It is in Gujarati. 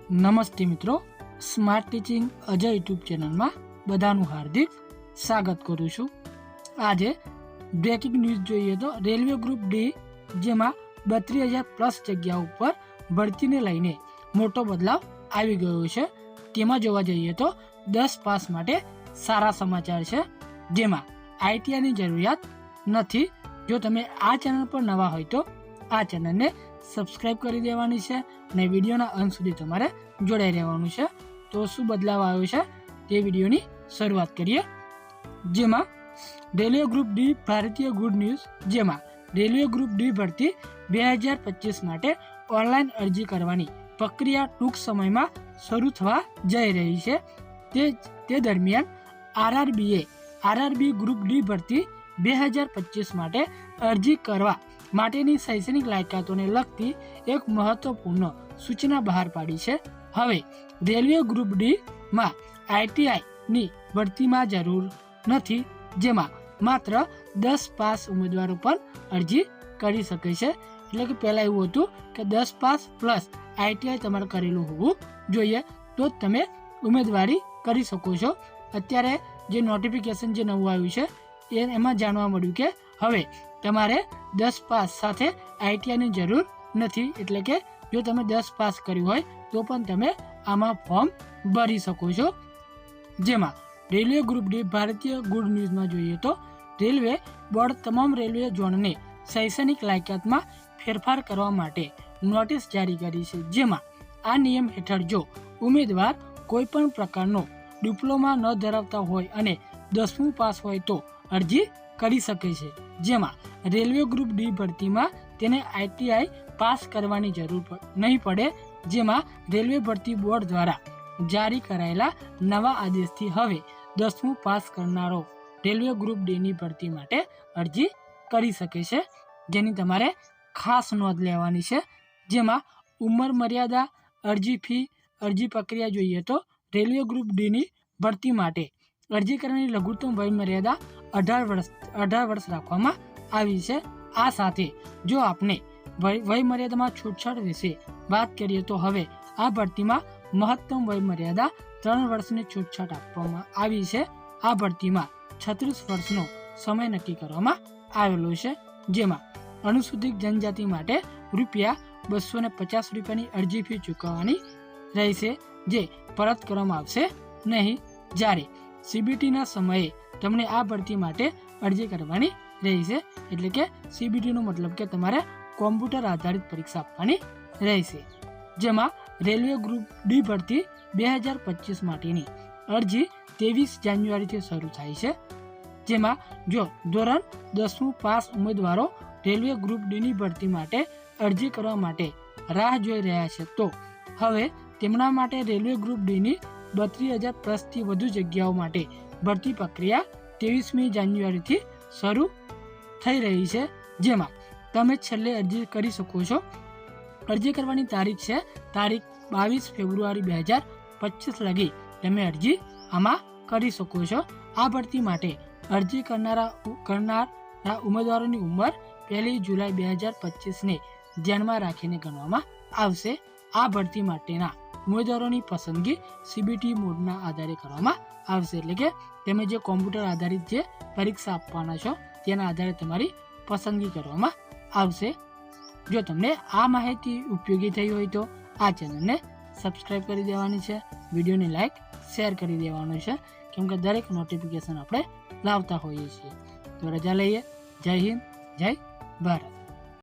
નમસ્તે મિત્રો, સ્માર્ટ ટીચિંગ અજય યુટ્યુબ ચેનલમાં બધાનું હાર્દિક સ્વાગત કરું છું। આજે બ્રેકિંગ ન્યૂઝ જોઈએ તો રેલવે ગ્રુપ ડી જેમાં 32,000 પ્લસ જગ્યાઓ ઉપર ભરતીને લઈને મોટો બદલાવ આવી ગયો છે। તેમાં જોવા જઈએ તો 10 પાસ માટે સારા સમાચાર છે, જેમાં આઈટીઆઈની જરૂરિયાત નથી। જો તમે આ ચેનલ પર નવા હોય તો આ ચેનલને સબસ્ક્રાઇબ કરી દેવાની છે અને વિડીયોના અંત સુધી તમારે જોડાઈ રહેવાનું છે। તો શું બદલાવ આવ્યો છે તે વિડીયોની શરૂઆત કરીએ। જેમાં રેલવે ગ્રુપ ડી ભારતીય ગુડ ન્યૂઝ, જેમાં રેલવે ગ્રુપ ડી ભરતી 2025 માટે ઓનલાઈન અરજી કરવાની પ્રક્રિયા ટૂંક સમયમાં શરૂ થવા જઈ રહી છે। તે દરમિયાન આરઆરબી ગ્રુપ ડી ભરતી 2025 માટે અરજી કરવા માટેની શૈક્ષણિક લાયકાતોને લગતી એક મહત્વપૂર્ણ સૂચના બહાર પાડી છે। હવે રેલવે ગ્રુપ ડી માં આઈટીઆઈની ભરતીમાં જરૂર નથી, જેમાં માત્ર 10 પાસ ઉમેદવારો પણ અરજી કરી શકે છે। એટલે કે પહેલા એવું હતું કે 10 પાસ પ્લસ આઈટીઆઈ તમારે કરેલું હોવું જોઈએ તો તમે ઉમેદવારી કરી શકો છો। અત્યારે જે નોટિફિકેશન જે નવું આવ્યું છે એમાં જાણવા મળ્યું કે હવે તમારે 10 પાસ સાથે આઈટીઆઈની જરૂર નથી। એટલે કે જો તમે 10 પાસ કર્યું હોય તો પણ તમે આમાં ફોર્મ ભરી શકો છો। જેમાં રેલવે ગ્રુપ ડી ભારતીય ગુડ ન્યૂઝમાં જોઈએ તો રેલવે બોર્ડ તમામ રેલવે ઝોનને શૈક્ષણિક લાયકાતમાં ફેરફાર કરવા માટે નોટિસ જારી કરી છે। જેમાં આ નિયમ હેઠળ જો ઉમેદવાર કોઈપણ પ્રકારનો ડિપ્લોમા ન ધરાવતા હોય અને 10મું પાસ હોય તો અરજી કરી શકે છે। જેમાં રેલવે ગ્રુપ ડી ભરતીમાં તેને આઈટીઆઈ પાસ કરવાની જરૂર નહીં પડે। જેમાં રેલવે ભરતી બોર્ડ દ્વારા જારી કરાયેલા નવા આદેશથી હવે 10મું પાસ કરનારો રેલવે ગ્રુપ ડીની ભરતી માટે અરજી કરી શકે છે, જેની તમારે ખાસ નોંધ લેવાની છે। જેમાં ઉંમર મર્યાદા, અરજી ફી, અરજી પ્રક્રિયા જોઈએ તો રેલવે ગ્રુપ ડીની ભરતી માટે અરજી કરવાની લઘુત્તમ વય મર્યાદા 18 વર્ષ રાખવામાં આવી છે। આ સાથે જો આપણે વય મર્યાદામાં છૂટછાટ વિશે વાત કરીએ તો હવે આ ભરતીમાં મહત્તમ વય મર્યાદા 3 વર્ષની છૂટછાટ આપવામાં આવી છે। આ ભરતીમાં 36 વર્ષનો સમય નક્કી કરવામાં આવેલો છે। જેમાં અનુસૂચિત જનજાતિ માટે ₹250 અરજી ફી ચૂકવવાની રહેશે, જે પરત કરવામાં આવશે નહીં। જ્યારે સીબીટીના સમયે તમને આ ભરતી માટે અરજી કરવાની રહેશે। એટલે કે સીબીટીનો મતલબ કે તમારે કોમ્પ્યુટર આધારિત પરીક્ષા આપવાની રહેશે। જેમાં રેલવે ગ્રુપ ડી ભરતી 2025 માટેની અરજી 23 જાન્યુઆરીથી શરૂ થાય છે। જેમાં જો ધોરણ 10મું પાસ ઉમેદવારો રેલવે ગ્રુપ ડીની ભરતી માટે અરજી કરવા માટે રાહ જોઈ રહ્યા છે તો હવે તેમના માટે રેલવે ગ્રુપ ડીની 32,000 પ્લસથી વધુ જગ્યાઓ માટે ભરતી પ્રક્રિયા 23મી જાન્યુઆરીથી શરૂ થઈ રહી છે। જેમાં તમે છેલ્લે અરજી કરી શકો છો। અરજી કરવાની તારીખ છે તારીખ 22 ફેબ્રુઆરી 2025 લગી તમે અરજી આમાં કરી શકો છો। આ ભરતી માટે અરજી કરનારા ઉમેદવારોની ઉંમર 1 જુલાઈ 2025ને ધ્યાનમાં રાખીને ગણવામાં આવશે। આ ભરતી માટેના ઉમેદવારોની પસંદગી સીબીટી મોડના આધારે કરવામાં આવશે। એટલે કે તમે જે કોમ્પ્યુટર આધારિત જે પરીક્ષા આપવાના છો તેના આધારે તમારી પસંદગી કરવામાં આવશે। જો તમને આ માહિતી ઉપયોગી થઈ હોય તો આ ચેનલને સબસ્ક્રાઇબ કરી દેવાની છે, વિડીયોને લાઈક શેર કરી દેવાનું છે, કેમ કે દરેક નોટિફિકેશન આપણે લાવતા હોઈએ છીએ। તો રજા લઈએ। જય હિન્દ, જય ભારત।